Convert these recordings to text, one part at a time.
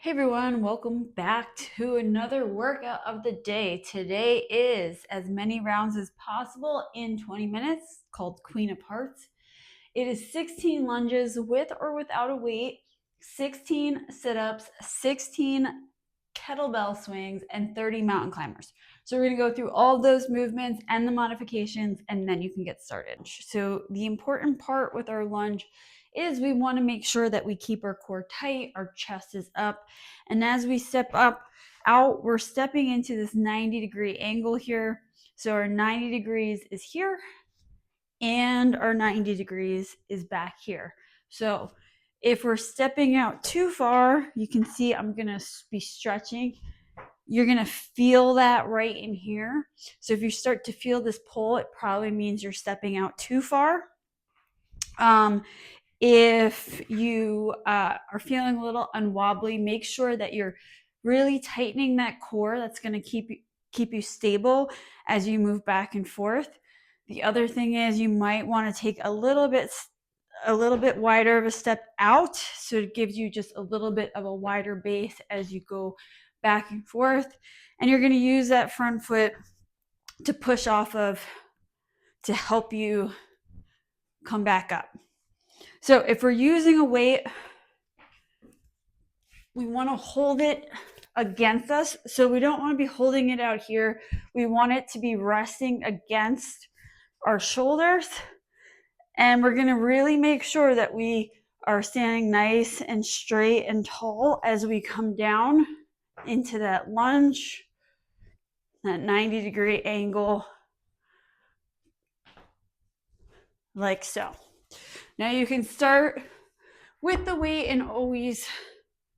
Hey everyone, welcome back to another workout of the day. Today is as many rounds as possible in 20 minutes, called Queen of Hearts. It is 16 lunges with or without a weight, 16 sit-ups, 16 kettlebell swings, and 30 mountain climbers. So we're going to go through all of those movements and the modifications, and then you can get started. So the important part with our lunge is we want to make sure that we keep our core tight, our chest is up, and as we step up out, we're stepping into this 90-degree angle here. So our 90 degrees is here, and our 90 degrees is back here. So if we're stepping out too far, you can see I'm going to be stretching. You're going to feel that right in here. So if you start to feel this pull, it probably means you're stepping out too far. If you are feeling a little unwobbly, make sure that you're really tightening that core. That's going to keep you stable as you move back and forth. The other thing is you might want to take a little bit wider of a step out, so it gives you just a little bit of a wider base as you go back and forth. And you're going to use that front foot to push off of to help you come back up. So if we're using a weight, we want to hold it against us. So we don't want to be holding it out here. We want it to be resting against our shoulders. And we're going to really make sure that we are standing nice and straight and tall as we come down into that lunge, that 90-degree angle, like so. Now you can start with the weight and always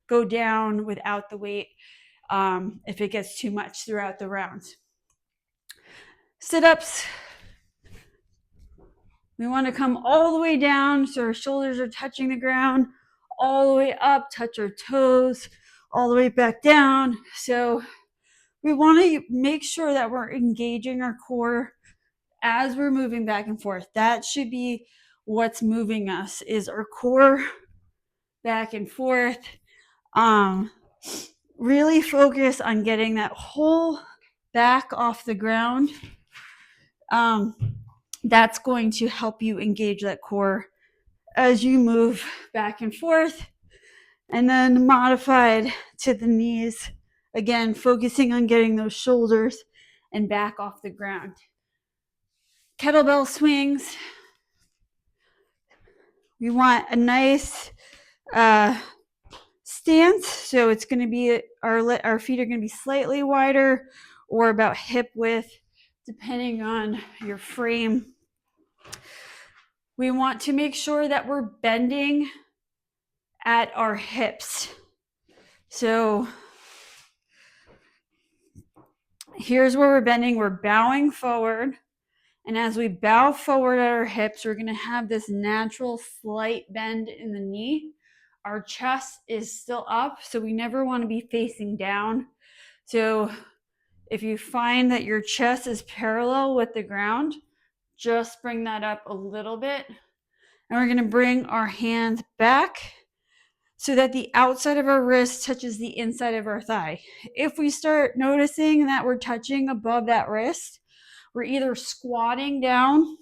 go down without the weight if it gets too much throughout the rounds. Sit-ups, we want to come all the way down so our shoulders are touching the ground, all the way up, touch our toes, all the way back down. So we want to make sure that we're engaging our core as we're moving back and forth. That should be what's moving us, is our core back and forth. Really focus on getting that whole back off the ground. That's going to help you engage that core as you move back and forth. And then modified to the knees, again focusing on getting those shoulders and back off the ground. Kettlebell swings, we want a nice stance, so it's going to be our feet are going to be slightly wider or about hip width depending on your frame. We want to make sure that we're bending at our hips. So here's where we're bending. We're bowing forward, and as we bow forward at our hips, we're going to have this natural slight bend in the knee. Our chest is still up, so we never want to be facing down. So if you find that your chest is parallel with the ground, just bring that up a little bit. And we're going to bring our hands back so that the outside of our wrist touches the inside of our thigh. If we start noticing that we're touching above that wrist, we're either squatting down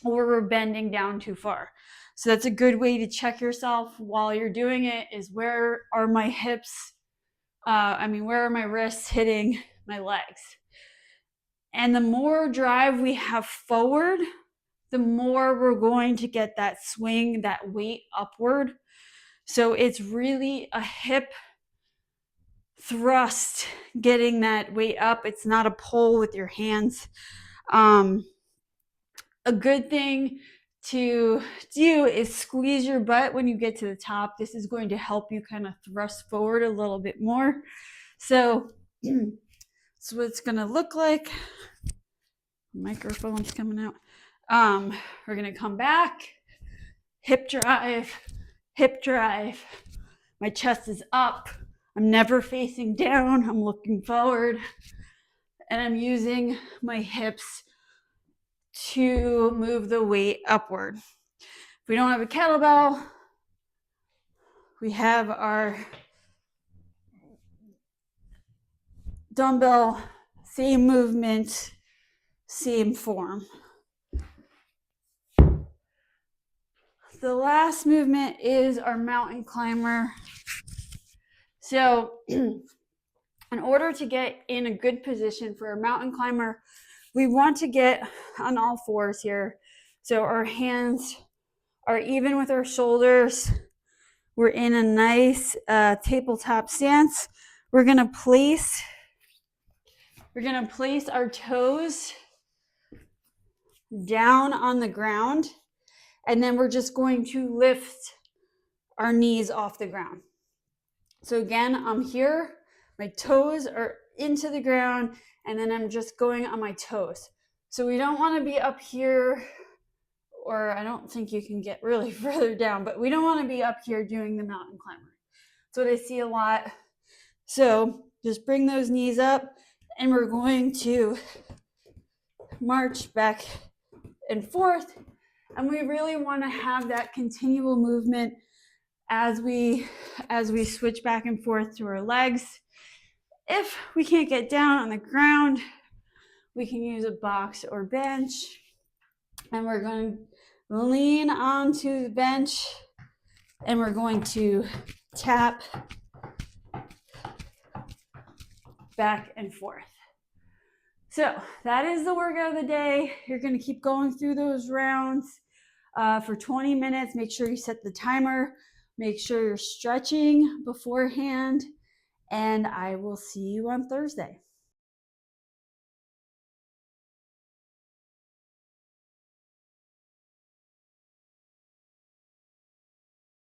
or we're bending down too far. So that's a good way to check yourself while you're doing it, is where are my hips, where are my wrists hitting my legs? And the more drive we have forward, the more we're going to get that swing, that weight upward. So it's really a hip thrust, getting that weight up. It's not a pull with your hands. A good thing to do is squeeze your butt when you get to the top. This is going to help you kind of thrust forward a little bit more. So that's what it's going to look like. Microphone's coming out. We're going to come back, hip drive. My chest is up. I'm never facing down. I'm looking forward. And I'm using my hips to move the weight upward. If we don't have a kettlebell, we have our dumbbell, same movement, same form. The last movement is our mountain climber. So in order to get in a good position for a mountain climber, we want to get on all fours here. So our hands are even with our shoulders. We're in a nice tabletop stance. We're gonna place our toes down on the ground, and then we're just going to lift our knees off the ground. So again, I'm here, my toes are into the ground, and then I'm just going on my toes. So we don't want to be up here, or I don't think you can get really further down, but we don't want to be up here doing the mountain climber. That's what I see a lot. So just bring those knees up, and we're going to march back and forth. And we really want to have that continual movement as we switch back and forth to our legs. If we can't get down on the ground, we can use a box or bench. And we're going to lean onto the bench, and we're going to tap back and forth. So that is the workout of the day. You're going to keep going through those rounds for 20 minutes. Make sure you set the timer. Make sure you're stretching beforehand. And I will see you on Thursday.